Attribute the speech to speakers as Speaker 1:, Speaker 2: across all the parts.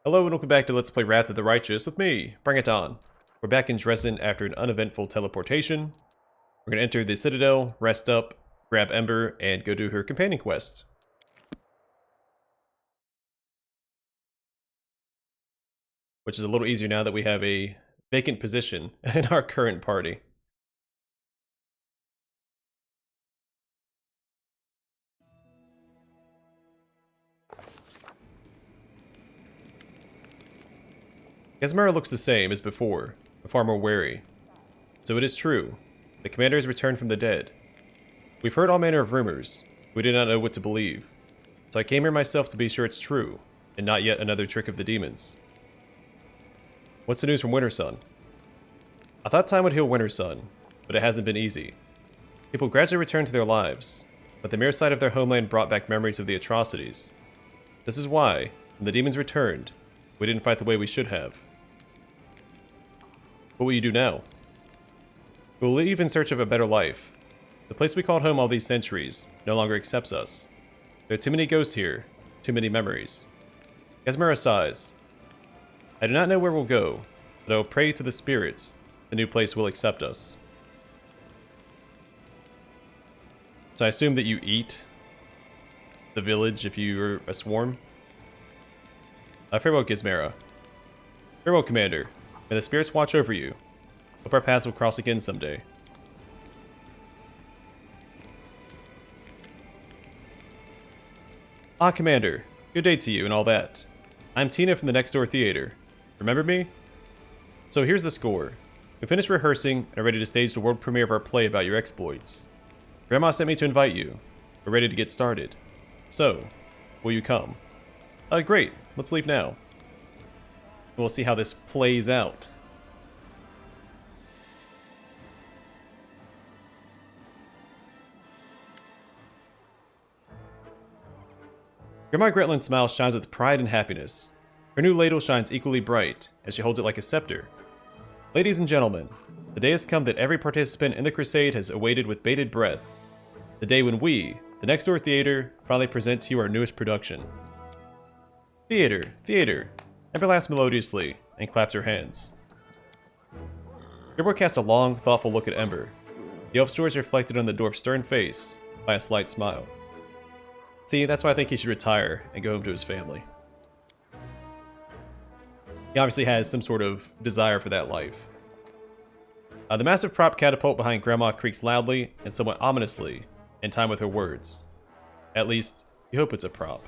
Speaker 1: Hello and welcome back to Let's Play Wrath of the Righteous with me, Bring It On. We're back in Dresden after an uneventful teleportation. We're going to enter the Citadel, rest up, grab Ember, and go do her companion quest. Which is a little easier now that we have a vacant position in our current party. Gesmera looks the same as before, but far more wary. So it is true. The commander has returned from the dead. We've heard all manner of rumors. We did not know what to believe. So I came here myself to be sure it's true, and not yet another trick of the demons. What's the news from Wintersun? I thought time would heal Wintersun, but it hasn't been easy. People gradually returned to their lives, but the mere sight of their homeland brought back memories of the atrocities. This is why, when the demons returned, we didn't fight the way we should have. What will you do now? We will leave in search of a better life. The place we called home all these centuries no longer accepts us. There are too many ghosts here, too many memories. Gesmera sighs. I do not know where we'll go, but I will pray to the spirits the new place will accept us. So I assume that you eat the village if you're a swarm? Farewell, Gesmera. Farewell, Commander. May the spirits watch over you. Hope our paths will cross again someday. Ah, Commander. Good day to you and all that. I'm Tina from the Next Door Theater. Remember me? So here's the score. We finished rehearsing and are ready to stage the world premiere of our play about your exploits. Grandma sent me to invite you. We're ready to get started. So, will you come? Great. Let's leave now. We'll see how this plays out. Grandma Gretlin's smile shines with pride and happiness. Her new ladle shines equally bright as she holds it like a scepter. Ladies and gentlemen, the day has come that every participant in the Crusade has awaited with bated breath. The day when we, the Next Door Theater, finally present to you our newest production. Theater, theater, Ember laughs melodiously and claps her hands. Gerber casts a long, thoughtful look at Ember. The elf's joy is reflected on the dwarf's stern face by a slight smile. See, that's why I think he should retire and go home to his family. He obviously has some sort of desire for that life. The massive prop catapult behind Grandma creaks loudly and somewhat ominously, in time with her words. At least, you hope it's a prop.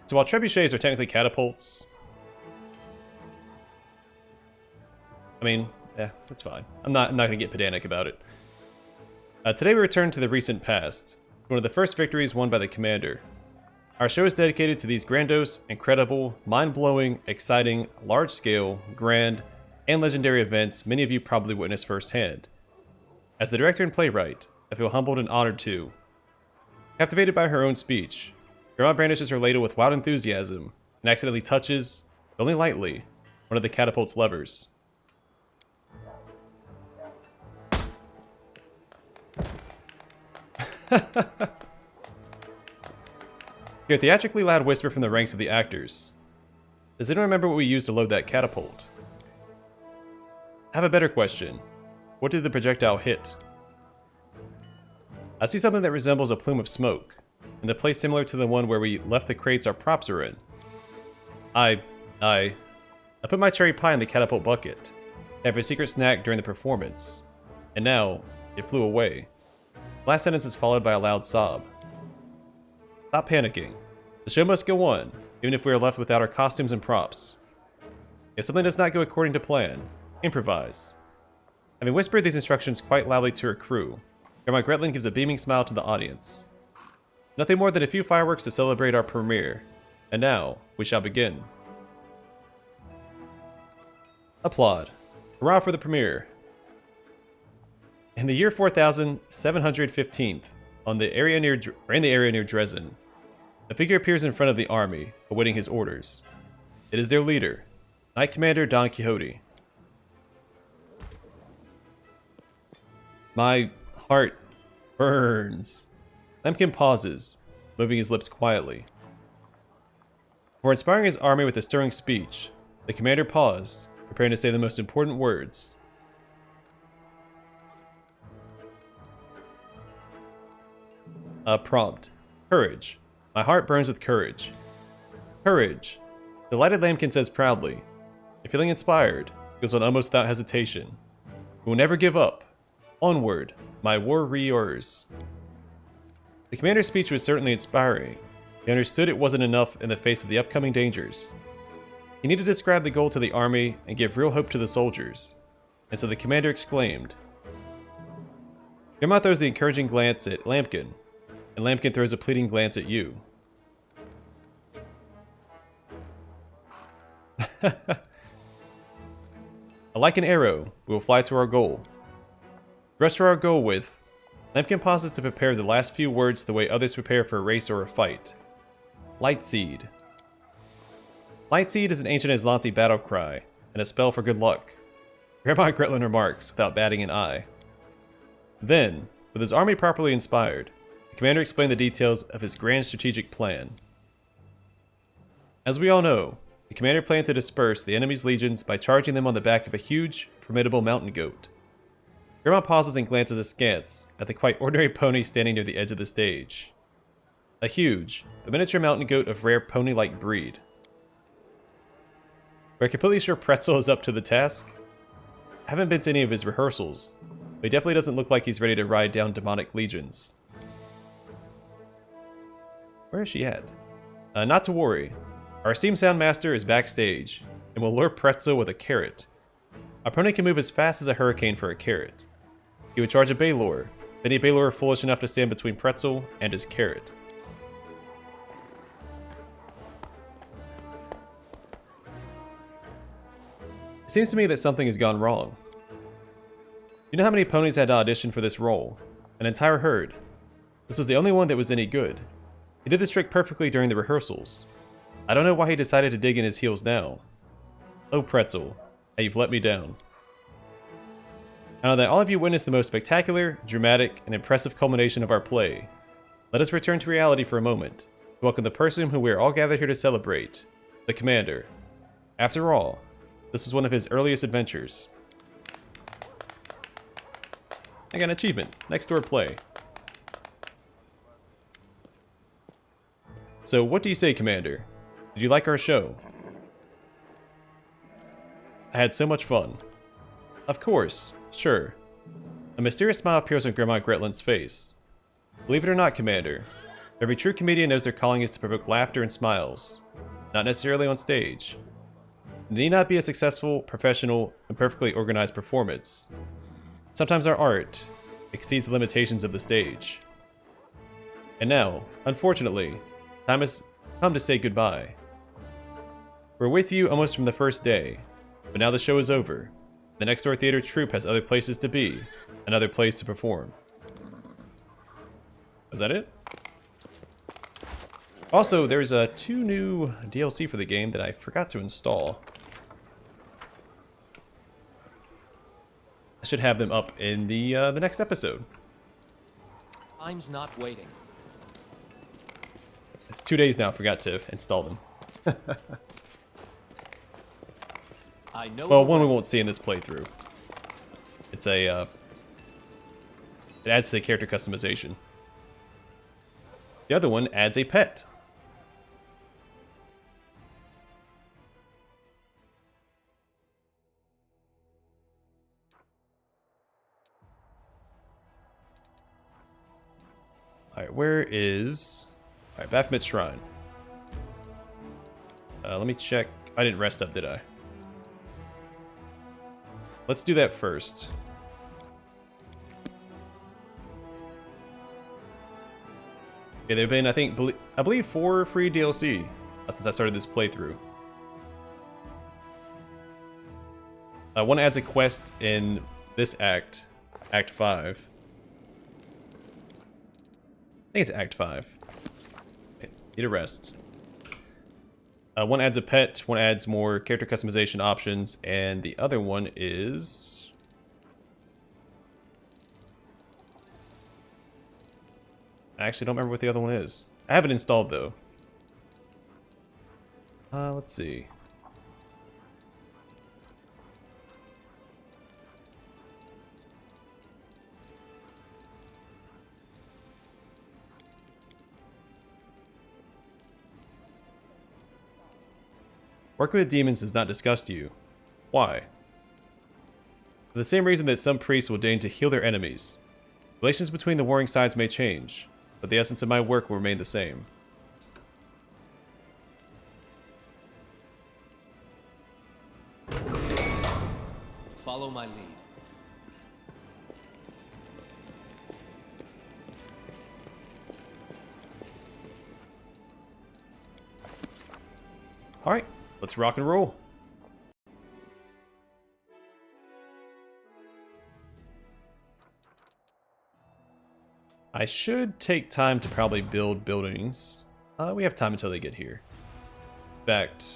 Speaker 1: So while trebuchets are technically catapults, I mean, that's fine. I'm not going to get pedantic about it. Today we return to the recent past, one of the first victories won by the Commander. Our show is dedicated to these grandiose, incredible, mind-blowing, exciting, large-scale, grand, and legendary events many of you probably witnessed firsthand. As the director and playwright, I feel humbled and honored too. Captivated by her own speech, Grandma brandishes her ladle with wild enthusiasm and accidentally touches, only lightly, one of the catapult's levers. Hear a theatrically loud whisper from the ranks of the actors. Does anyone remember what we used to load that catapult? I have a better question. What did the projectile hit? I see something that resembles a plume of smoke, in the place similar to the one where we left the crates our props are in. I put my cherry pie in the catapult bucket. I have a secret snack during the performance. And now, it flew away. The last sentence is followed by a loud sob. Stop panicking. The show must go on, even if we are left without our costumes and props. If something does not go according to plan, improvise. Having whispered these instructions quite loudly to her crew, Grandma Gretlin gives a beaming smile to the audience. Nothing more than a few fireworks to celebrate our premiere. And now, we shall begin. Applaud. Hurrah for the premiere. In the year 4715, in the area near Dresden, a figure appears in front of the army, awaiting his orders. It is their leader, Knight Commander Don Quixote. My heart burns. Lemkin pauses, moving his lips quietly. Before inspiring his army with a stirring speech, the commander paused, preparing to say the most important words. Prompt. Courage. My heart burns with courage. Courage. Delighted Lambkin says proudly. If feeling inspired, goes on almost without hesitation. We will never give up. Onward, my warriors. The commander's speech was certainly inspiring. He understood it wasn't enough in the face of the upcoming dangers. He needed to describe the goal to the army and give real hope to the soldiers. And so the commander exclaimed. Grandma throws the encouraging glance at Lambkin, and Lambkin throws a pleading glance at you. Like an arrow, we will fly to our goal. Rush to our goal with... Lambkin pauses to prepare the last few words the way others prepare for a race or a fight. Lightseed. Lightseed is an ancient Aslanti battle cry, and a spell for good luck. Grandma Gretlin remarks, without batting an eye. Then, with his army properly inspired, the commander explained the details of his grand strategic plan. As we all know, the commander planned to disperse the enemy's legions by charging them on the back of a huge, formidable mountain goat. Grandma pauses and glances askance at the quite ordinary pony standing near the edge of the stage. A huge, but miniature mountain goat of rare pony-like breed. We're completely sure Pretzel is up to the task. I haven't been to any of his rehearsals, but he definitely doesn't look like he's ready to ride down demonic legions. Where is she at? Not to worry. Our esteemed Soundmaster is backstage, and will lure Pretzel with a carrot. Our pony can move as fast as a hurricane for a carrot. He would charge a Baylor, many Baylor are foolish enough to stand between Pretzel and his carrot. It seems to me that something has gone wrong. You know how many ponies had to audition for this role? An entire herd. This was the only one that was any good. He did this trick perfectly during the rehearsals. I don't know why he decided to dig in his heels now. Oh, Pretzel, how you've let me down. Now that all of you witnessed the most spectacular, dramatic, and impressive culmination of our play, let us return to reality for a moment to welcome the person who we are all gathered here to celebrate, the Commander. After all, this was one of his earliest adventures. I got an achievement. Next door play. So, what do you say, Commander? Did you like our show? I had so much fun. Of course, sure. A mysterious smile appears on Grandma Gretlin's face. Believe it or not, Commander, every true comedian knows their calling is to provoke laughter and smiles, not necessarily on stage. It need not be a successful, professional, and perfectly organized performance. Sometimes our art exceeds the limitations of the stage. And now, unfortunately, time has come to say goodbye. We're with you almost from the first day, but now the show is over. The Next Door Theater troupe has other places to be, and other plays to perform. Is that it? Also, there's 2 new DLC for the game that I forgot to install. I should have them up in the next episode.
Speaker 2: Time's not waiting.
Speaker 1: It's 2 days now, I forgot to install them.
Speaker 2: I know.
Speaker 1: Well, one we won't see in this playthrough. It's a, it adds to the character customization. The other one adds a pet. Alright, where is... Alright, Baphomet Shrine. Let me check. I didn't rest up, did I? Let's do that first. Okay, there have been, I believe 4 free DLC since I started this playthrough. One adds a quest in this act, Act 5. I think it's Act 5. Okay, need a rest. One adds a pet, one adds more character customization options, and the other one is... I actually don't remember what the other one is. I have it installed, though. Let's see. Working with demons does not disgust you. Why? For the same reason that some priests will deign to heal their enemies. Relations between the warring sides may change, but the essence of my work will remain the same.
Speaker 2: Follow my lead.
Speaker 1: Alright, let's rock and roll. I should take time to probably build buildings. We have time until they get here. In fact,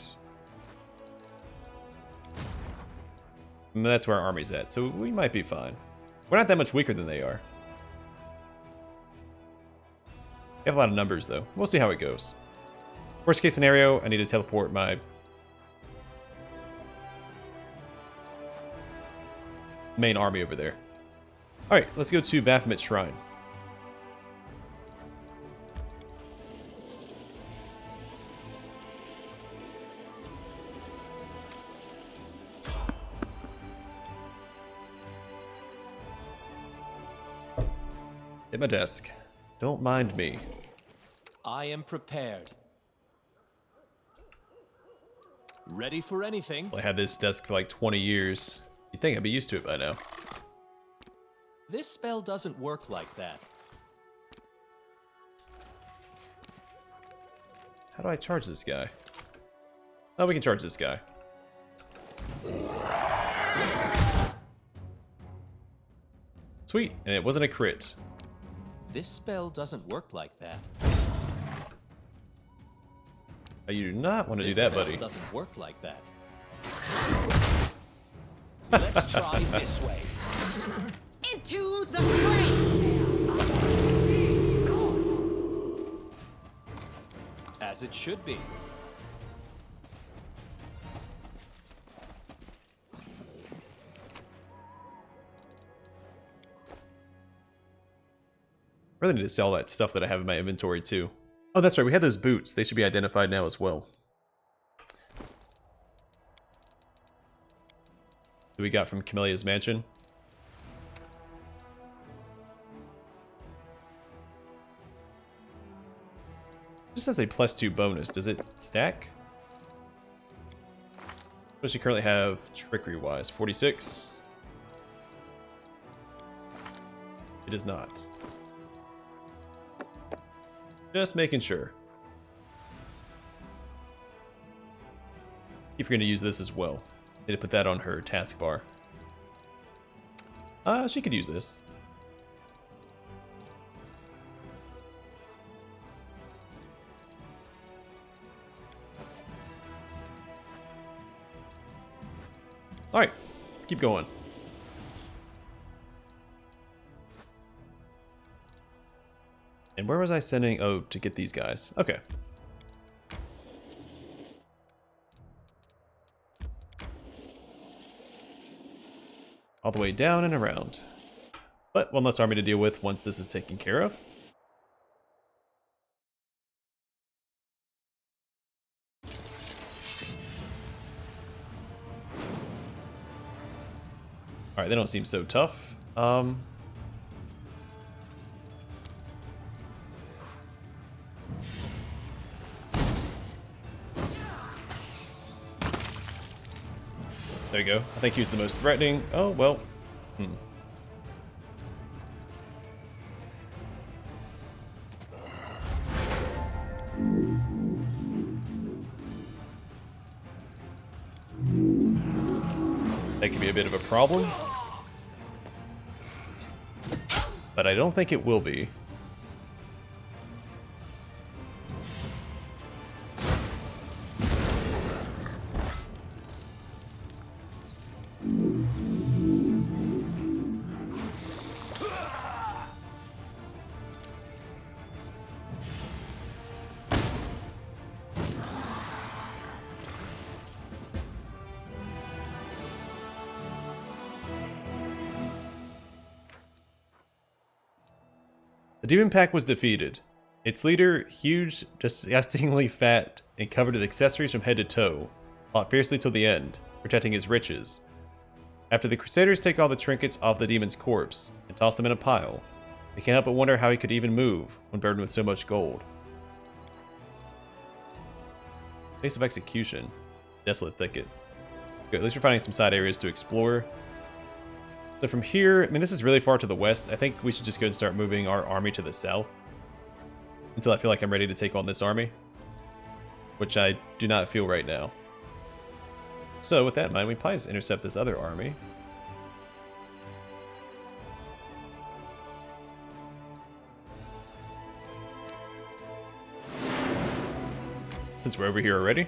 Speaker 1: that's where our army's at, so we might be fine. We're not that much weaker than they are. We have a lot of numbers, though. We'll see how it goes. Worst case scenario, I need to teleport my main army over there. Alright, let's go to Baphomet Shrine. At my desk. Don't mind me.
Speaker 2: I am prepared. Ready for anything.
Speaker 1: I had this desk for like 20 years. You'd think I'd be used to it by now.
Speaker 2: This spell doesn't work like that.
Speaker 1: How do I charge this guy? Oh, we can charge this guy. Sweet, and it wasn't a crit.
Speaker 2: This spell doesn't work like that.
Speaker 1: Oh, you do not want to do that, buddy.
Speaker 2: This spell doesn't work like that. Let's try this way.
Speaker 3: Into the fray!
Speaker 2: As it should be.
Speaker 1: Really need to sell that stuff that I have in my inventory too. Oh, that's right. We had those boots. They should be identified now as well. That we got from Camellia's mansion. Just has a +2 bonus. Does it stack? What does she currently have trickery-wise? 46? It is not. Just making sure. If you're going to use this as well. Need to put that on her taskbar. She could use this. Alright, let's keep going. And where was I sending? Oh, to get these guys. Okay. All the way down and around. But one less army to deal with once this is taken care of. Alright, they don't seem so tough. There you go. I think he was the most threatening. Oh, well. That could be a bit of a problem. But I don't think it will be. Demon Pack was defeated. Its leader, huge, disgustingly fat, and covered with accessories from head to toe, fought fiercely till the end, protecting his riches. After the Crusaders take all the trinkets off the demon's corpse and toss them in a pile, we can't help but wonder how he could even move when burdened with so much gold. Place of Execution. Desolate Thicket. Good, at least we're finding some side areas to explore. So from here, I mean, this is really far to the west. I think we should just go and start moving our army to the south. Until I feel like I'm ready to take on this army. Which I do not feel right now. So with that in mind, we probably just intercept this other army. Since we're over here already.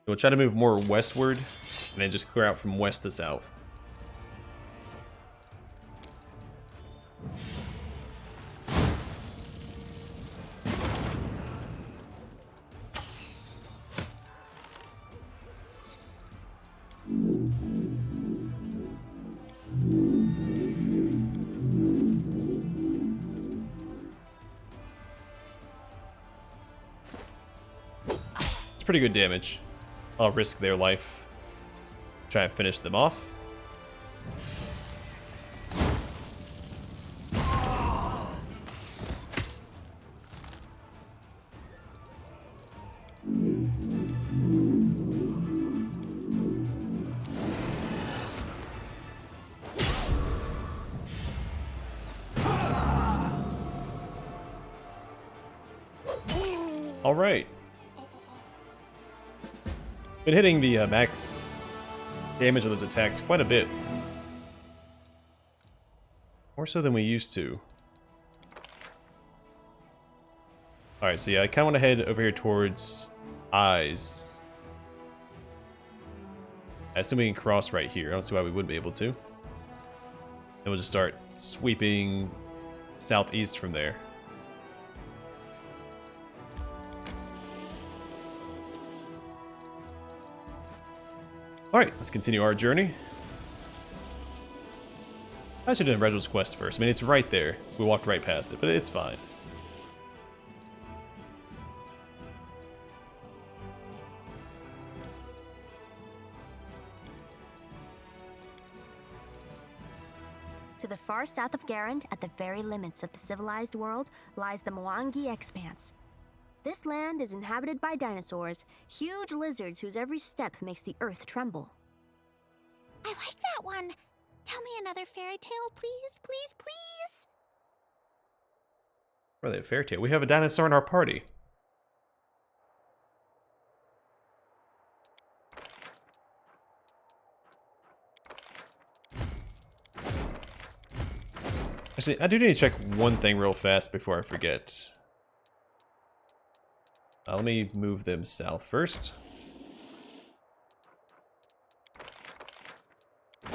Speaker 1: We'll try to move more westward, and then just clear out from west to south. It's pretty good damage. I'll risk their life. Try and finish them off. All right. Been hitting the max damage of those attacks quite a bit. More so than we used to. Alright, so yeah, I kind of want to head over here towards Eyes. I assume we can cross right here. I don't see why we wouldn't be able to. And we'll just start sweeping southeast from there. Alright, let's continue our journey. I should have done Reginald's quest first. I mean, it's right there. We walked right past it, but it's fine.
Speaker 4: To the far south of Garand, at the very limits of the civilized world, lies the Mwangi Expanse. This land is inhabited by dinosaurs, huge lizards whose every step makes the earth tremble.
Speaker 5: I like that one. Tell me another fairy tale, please, please, please.
Speaker 1: Really, a fairy tale. We have a dinosaur in our party. Actually, I do need to check one thing real fast before I forget. Let me move them south first. I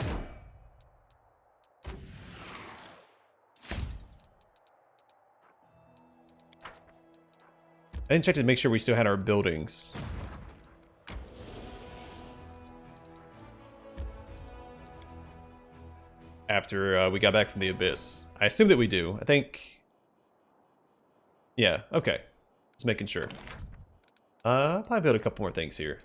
Speaker 1: didn't check to make sure we still had our buildings. After we got back from the Abyss. I assume that we do. I think... Yeah, okay. Just making sure. I'll probably build a couple more things here.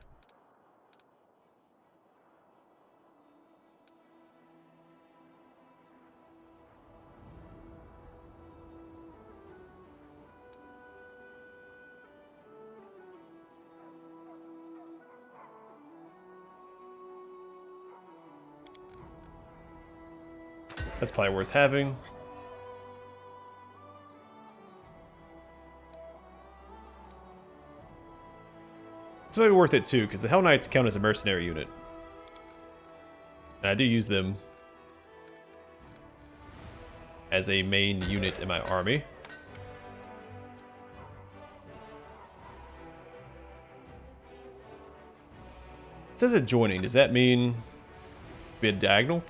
Speaker 1: That's probably worth having. It's maybe worth it too, because the Hell Knights count as a mercenary unit. And I do use them as a main unit in my army. It says adjoining. Does that mean be a diagonal?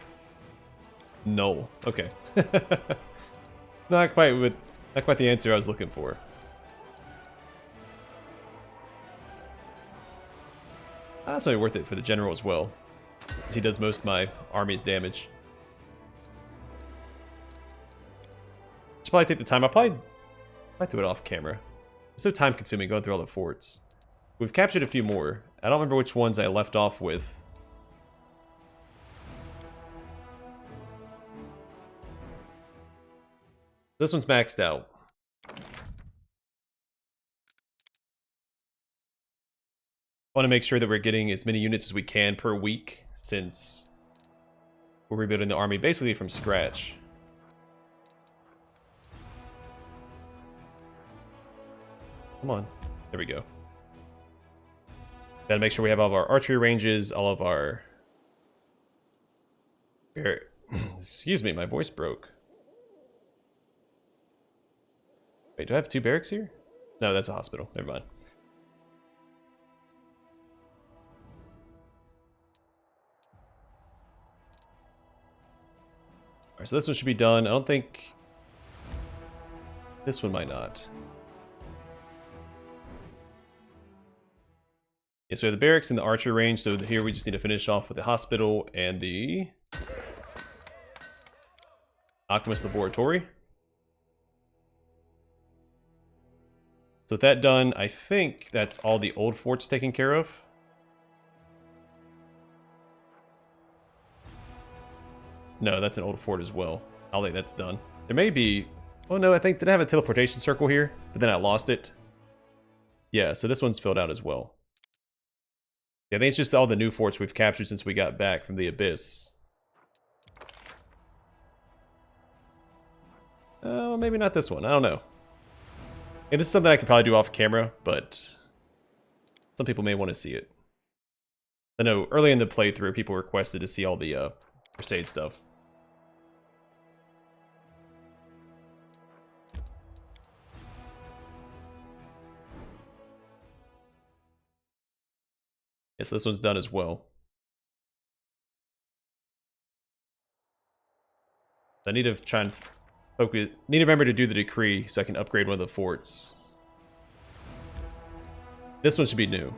Speaker 1: No. Okay. Not quite the answer I was looking for. That's probably worth it for the general as well, since he does most of my army's damage. Should probably take the time. I might do it off camera. It's so time consuming going through all the forts. We've captured a few more. I don't remember which ones I left off with. This one's maxed out. I want to make sure that we're getting as many units as we can per week, since we're rebuilding the army basically from scratch. Come on. There we go. Gotta make sure we have all of our archery ranges, all of our... Excuse me, my voice broke. Wait, do I have 2 barracks here? No, that's a hospital. Never mind. Alright, so this one should be done. I don't think... This one might not. Yeah, so we have the barracks and the archer range, so here we just need to finish off with the hospital and the Alchemist Laboratory. So with that done, I think that's all the old forts taken care of. No, that's an old fort as well. I'll think that's done. There may be... Oh no, I think, did I have a teleportation circle here? But then I lost it. Yeah, so this one's filled out as well. Yeah, I think it's just all the new forts we've captured since we got back from the Abyss. Oh, maybe not this one. I don't know. And this is something I could probably do off camera, but some people may want to see it. I know early in the playthrough, people requested to see all the Crusade stuff. Yes, this one's done as well. I need to try and focus. Need to remember to do the decree so I can upgrade one of the forts. This one should be new.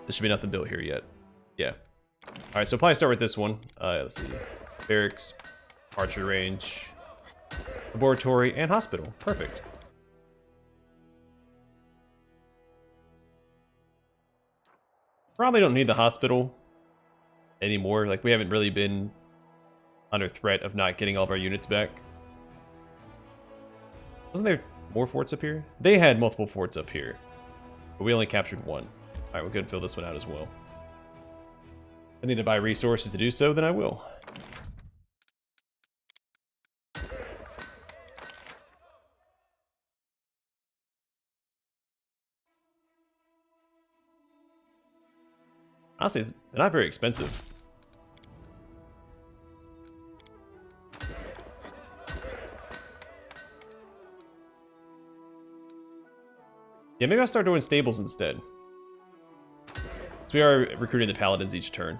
Speaker 1: This should be nothing built here yet. Yeah. Alright, so probably start with this one. Let's see. Barracks, archer range, laboratory, and hospital. Perfect. Probably don't need the hospital anymore. Like, we haven't really been under threat of not getting all of our units back. Wasn't there more forts up here? They had multiple forts up here, but we only captured one. Alright, we're going to fill this one out as well. If I need to buy resources to do so, then I will. Honestly, they're not very expensive. Yeah, maybe I'll start doing stables instead. So we are recruiting the paladins each turn.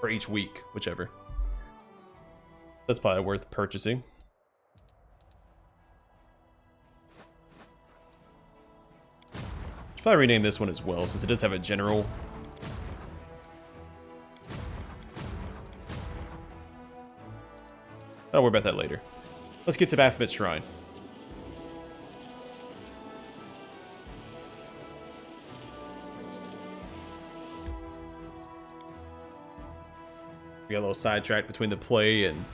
Speaker 1: Or each week, whichever. That's probably worth purchasing. Should probably rename this one as well, since it does have a general. I'll worry about that later. Let's get to Baphomet Shrine. We got a little sidetracked between the play and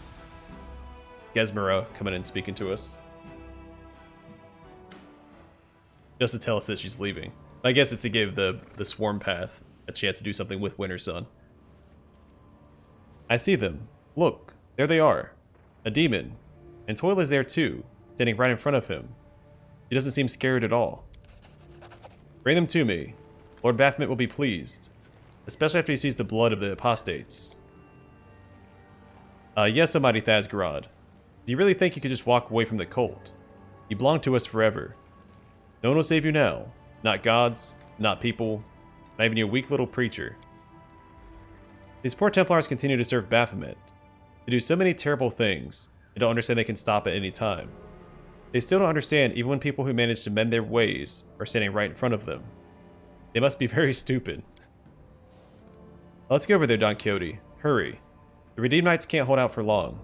Speaker 1: Gesmera coming in and speaking to us. Just to tell us that she's leaving. I guess it's to give the Swarm Path a chance to do something with Winter Sun. I see them. Look, there they are. A demon. And Toil is there too, standing right in front of him. He doesn't seem scared at all. Bring them to me. Lord Baphomet will be pleased. Especially after he sees the blood of the apostates. Yes, O mighty Thasgarad. Do you really think you could just walk away from the cult? You belong to us forever. No one will save you now. Not gods, not people, not even your weak little preacher. These poor Templars continue to serve Baphomet. They do so many terrible things, and don't understand they can stop at any time. They still don't understand even when people who manage to mend their ways are standing right in front of them. They must be very stupid. Let's go over there, Don Quixote. Hurry. The Redeemed Knights can't hold out for long.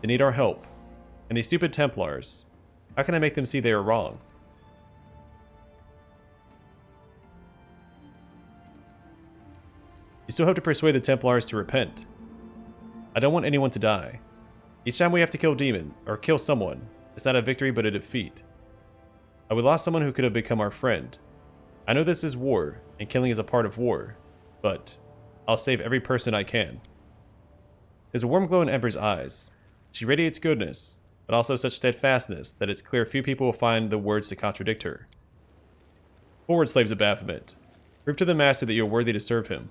Speaker 1: They need our help. And these stupid Templars. How can I make them see they are wrong? You still have to persuade the Templars to repent. I don't want anyone to die. Each time we have to kill a demon, or kill someone, it's not a victory but a defeat. We lost someone who could have become our friend. I know this is war, and killing is a part of war, but I'll save every person I can. There's a warm glow in Ember's eyes. She radiates goodness, but also such steadfastness that it's clear few people will find the words to contradict her. Forward, slaves of Baphomet. Prove to the Master that you are worthy to serve him.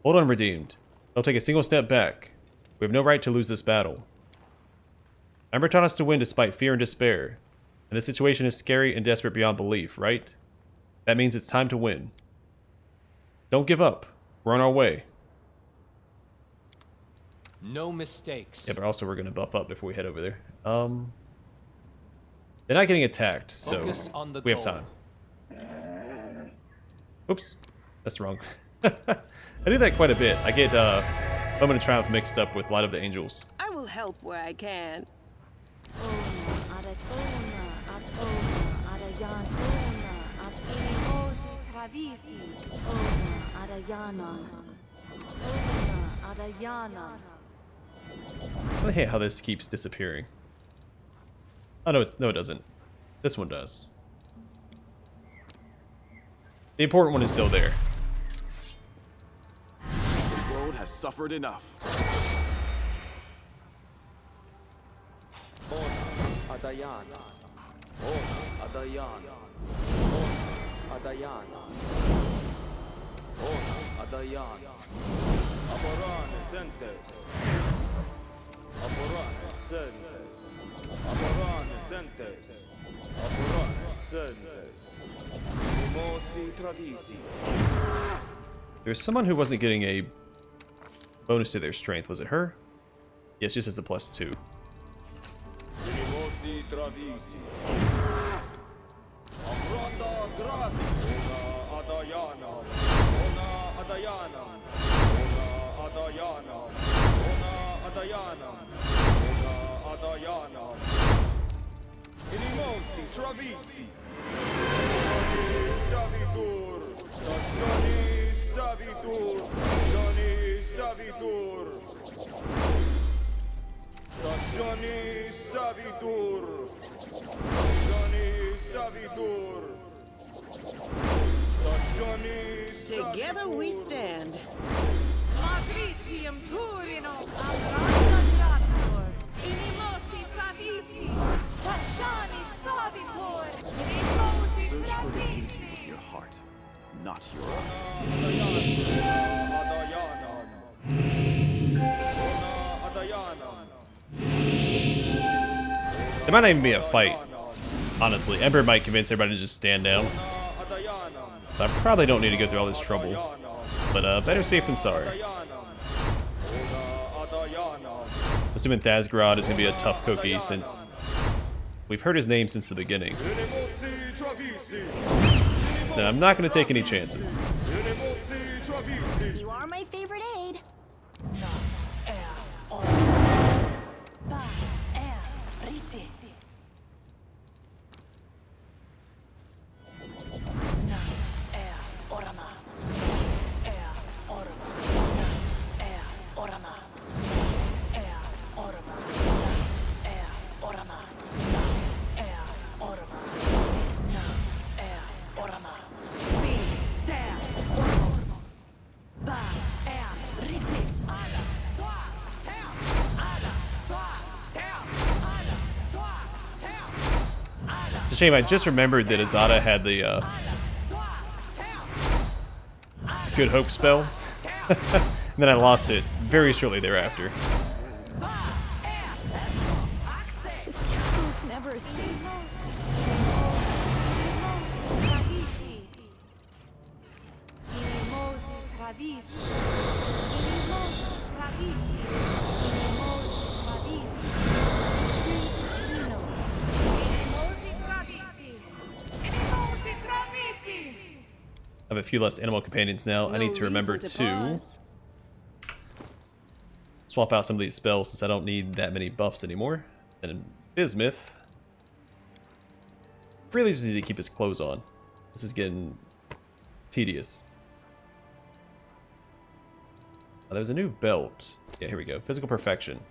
Speaker 1: Hold on, redeemed. Don't take a single step back. We have no right to lose this battle. Ember taught us to win despite fear and despair. And this situation is scary and desperate beyond belief, right? That means it's time to win. Don't give up. We're on our way.
Speaker 2: No mistakes.
Speaker 1: Yeah, but also we're going to buff up before we head over there. They're not getting attacked, so
Speaker 2: Focus on the
Speaker 1: we have
Speaker 2: goal.
Speaker 1: time. Oops. That's wrong. I do that quite a bit. I get Moment of Triumph mixed up with Light of the Angels.
Speaker 3: I will help where I can.
Speaker 1: I hate how this keeps disappearing. Oh, no, no it doesn't. This one does. The important one is still there.
Speaker 6: The world has suffered enough.
Speaker 7: Adayana. Adayana. Adayana. Adayana. Aboran Sentes. Aboran Sentes. Aboran Sentes. Aboran Sentes. Mimosi Travisi.
Speaker 1: There's someone who wasn't getting a bonus to their strength. Was it her? Yes, just as the +2.
Speaker 7: Mimosi Travisi. Amranda Grati. Ona Adayana. Ona Adayana. Ona Adayana. Ona Adayana. Ona Adayana. Inimosi Travisi. Savitur. Johnny Savitur. Johnny Savitur. Johnny Savitur. Johnny Savitur.
Speaker 3: Together we stand.
Speaker 8: Matricium Turino Amranda Inimosi Travisi Tashani Savitor Inimosi
Speaker 6: Search for the beauty
Speaker 8: Travisi
Speaker 6: of your heart, not your eyes.
Speaker 1: There might not even be a fight. Honestly, Ember might convince everybody to just stand down. So I probably don't need to go through all this trouble. But better safe than sorry. Assuming Thasgarad is going to be a tough cookie since we've heard his name since the beginning. So I'm not going to take any chances.
Speaker 4: You are my favorite aid.
Speaker 1: It's a shame, I just remembered that Azada had the Good Hope spell. And then I lost it very shortly thereafter.
Speaker 8: The struggles never cease.
Speaker 1: I have a few less animal companions now. I need to remember to swap swap out some of these spells since I don't need that many buffs anymore. And in Bismuth, really just easy to keep his clothes on. This is getting tedious. Oh, there's a new belt. Yeah, here we go. Physical perfection.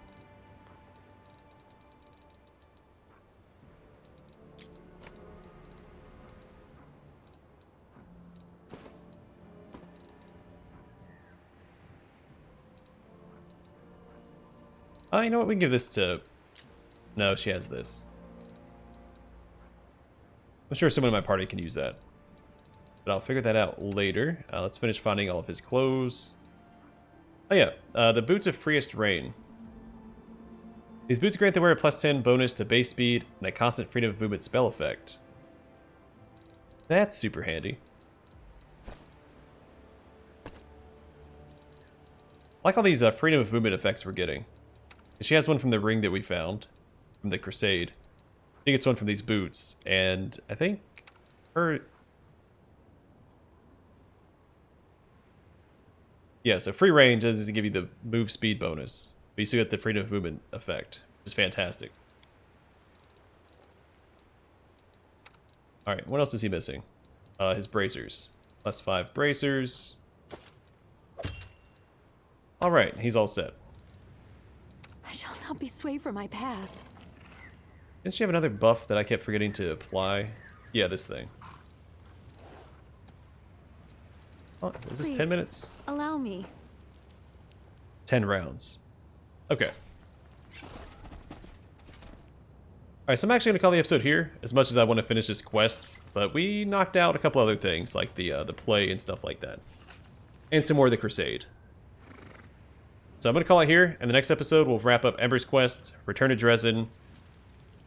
Speaker 1: Oh, you know what? We can give this to... No, she has this. I'm sure someone in my party can use that. But I'll figure that out later. Let's finish finding all of his clothes. Oh yeah, the Boots of Freest Rain. These boots grant the wearer a +10 bonus to base speed and a constant freedom of movement spell effect. That's super handy. I like all these freedom of movement effects we're getting. She has one from the ring that we found, from the Crusade. She gets one from these boots, and I think her... Yeah, so free range doesn't give you the move speed bonus, but you still get the freedom of movement effect, which is fantastic. Alright, what else is he missing? His bracers. +5 bracers. Alright, he's all set.
Speaker 8: I shall not be swayed from my path.
Speaker 1: Didn't she have another buff that I kept forgetting to apply? Yeah, this thing. Oh, is this 10 minutes?
Speaker 8: Allow me.
Speaker 1: 10 rounds. Okay. Alright, so I'm actually going to call the episode here, as much as I want to finish this quest, but we knocked out a couple other things, like the play and stuff like that. And some more of the Crusade. So I'm going to call it here, and the next episode we'll wrap up Ember's quest, return to Dresden,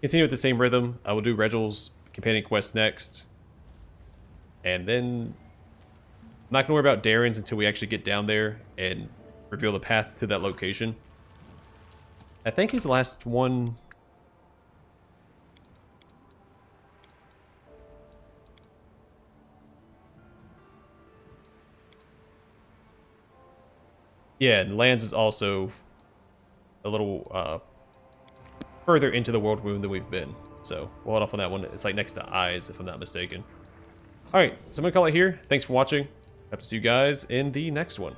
Speaker 1: continue with the same rhythm. I will do Regel's companion quest next. And then I'm not going to worry about Darren's until we actually get down there and reveal the path to that location. I think he's the last one. Yeah, and Lands is also a little further into the world wound than we've been. So we'll hold off on that one. It's like next to Eyes, if I'm not mistaken. Alright, so I'm going to call it here. Thanks for watching. Hope to see you guys in the next one.